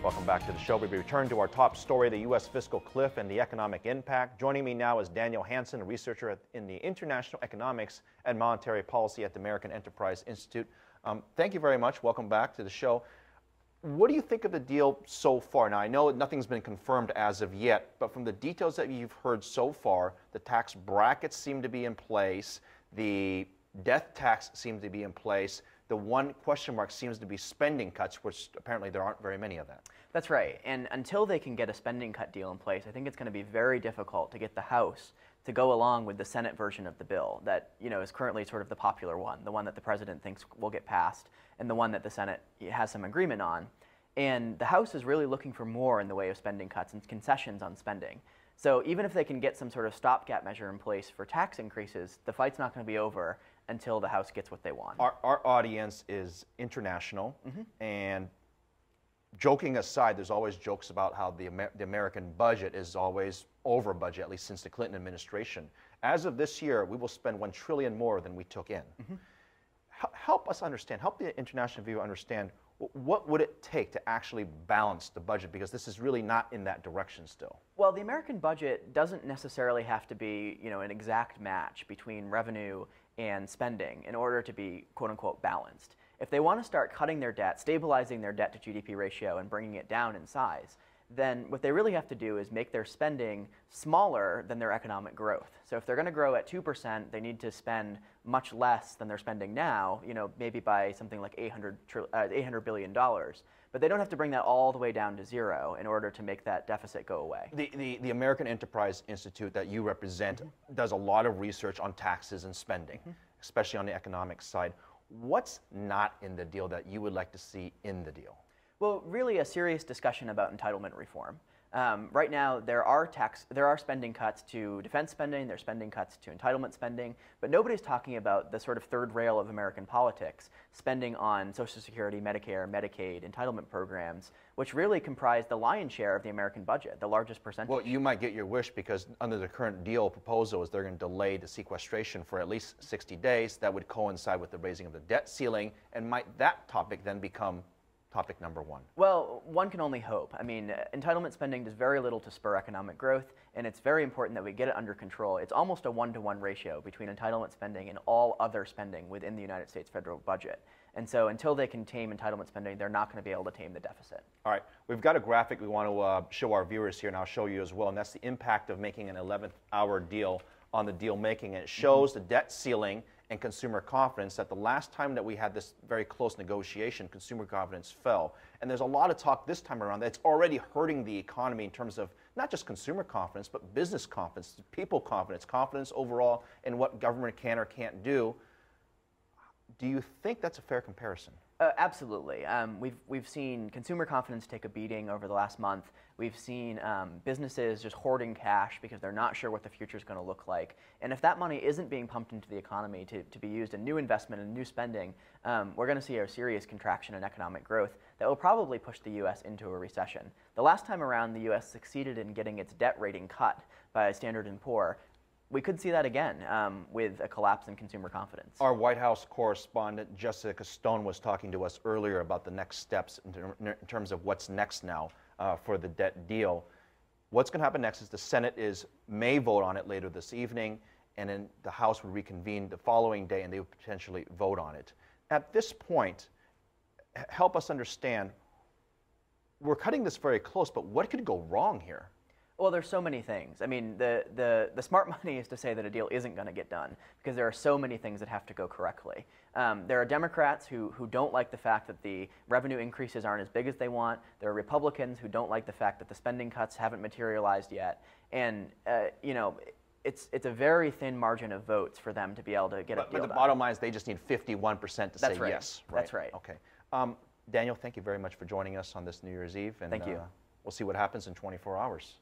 Welcome back to the show. We return to our top story, the U.S. fiscal cliff and the economic impact. Joining me now is Daniel Hanson, a researcher in the International Economics and Monetary Policy at the American Enterprise Institute. Thank you very much. Welcome back to the show. What do you think of the deal so far? Now, I know nothing's been confirmed as of yet, but from the details that you've heard so far, the tax brackets seem to be in place, the death tax seems to be in place. The one question mark seems to be spending cuts, which apparently there aren't very many of that. That's right. And until they can get a spending cut deal in place, I think it's going to be very difficult to get the House to go along with the Senate version of the bill that, is currently sort of the popular one, the one that the president thinks will get passed, and the one that the Senate has some agreement on. And the House is really looking for more in the way of spending cuts and concessions on spending. So even if they can get some sort of stopgap measure in place for tax increases, the fight's not going to be over until the House gets what they want. Our audience is international, and joking aside, there's always jokes about how the American budget is always over budget, at least since the Clinton administration. As of this year, we will spend $1 trillion more than we took in. Help us understand, help the international viewer understand, what would it take to actually balance the budget? Because this is really not in that direction still. Well, the American budget doesn't necessarily have to be, an exact match between revenue and spending in order to be quote-unquote balanced. If they want to start cutting their debt, stabilizing their debt to GDP ratio and bringing it down in size, then what they really have to do is make their spending smaller than their economic growth. So if they're going to grow at 2%, they need to spend much less than they're spending now, maybe by something like $800 billion. But they don't have to bring that all the way down to zero in order to make that deficit go away. The American Enterprise Institute that you represent does a lot of research on taxes and spending, especially on the economic side. What's not in the deal that you would like to see in the deal? Well, really a serious discussion about entitlement reform. Right now, there are spending cuts to defense spending, there are spending cuts to entitlement spending, but nobody's talking about the sort of third rail of American politics, spending on Social Security, Medicare, Medicaid, entitlement programs, which really comprise the lion's share of the American budget, the largest percentage. Well, you might get your wish because under the current deal proposal is they're going to delay the sequestration for at least 60 days. That would coincide with the raising of the debt ceiling, and might that topic then become topic number one? Well, one can only hope. I mean, entitlement spending does very little to spur economic growth, and it's very important that we get it under control. It's almost a 1-to-1 ratio between entitlement spending and all other spending within the United States federal budget. And so until they can tame entitlement spending, they're not going to be able to tame the deficit. All right. We've got a graphic we want to show our viewers here, and I'll show you as well, and that's the impact of making an 11th-hour deal on the deal making. And it shows the debt ceiling and consumer confidence, that the last time that we had this very close negotiation, consumer confidence fell. And there's a lot of talk this time around that it's already hurting the economy in terms of not just consumer confidence, but business confidence, people confidence, confidence overall in what government can or can't do. Do you think that's a fair comparison? Absolutely. We've seen consumer confidence take a beating over the last month. We've seen businesses just hoarding cash because they're not sure what the future is going to look like. And if that money isn't being pumped into the economy to be used in new investment and new spending, we're going to see a serious contraction in economic growth that will probably push the U.S. into a recession. The last time around, the U.S. succeeded in getting its debt rating cut by Standard & Poor. We could see that again with a collapse in consumer confidence. Our White House correspondent, Jessica Stone, was talking to us earlier about the next steps in terms of what's next now for the debt deal. What's going to happen next is the Senate may vote on it later this evening, and then the House would reconvene the following day, and they would potentially vote on it. At this point, help us understand, we're cutting this very close, but what could go wrong here? Well, there's so many things. I mean, the smart money is to say that a deal isn't going to get done because there are so many things that have to go correctly. There are Democrats who don't like the fact that the revenue increases aren't as big as they want. There are Republicans who don't like the fact that the spending cuts haven't materialized yet. And, it's a very thin margin of votes for them to be able to get a deal done. But the bottom line is they just need 51% to say yes. Right? That's right. Okay. Daniel, thank you very much for joining us on this New Year's Eve. And, thank you. We'll see what happens in 24 hours.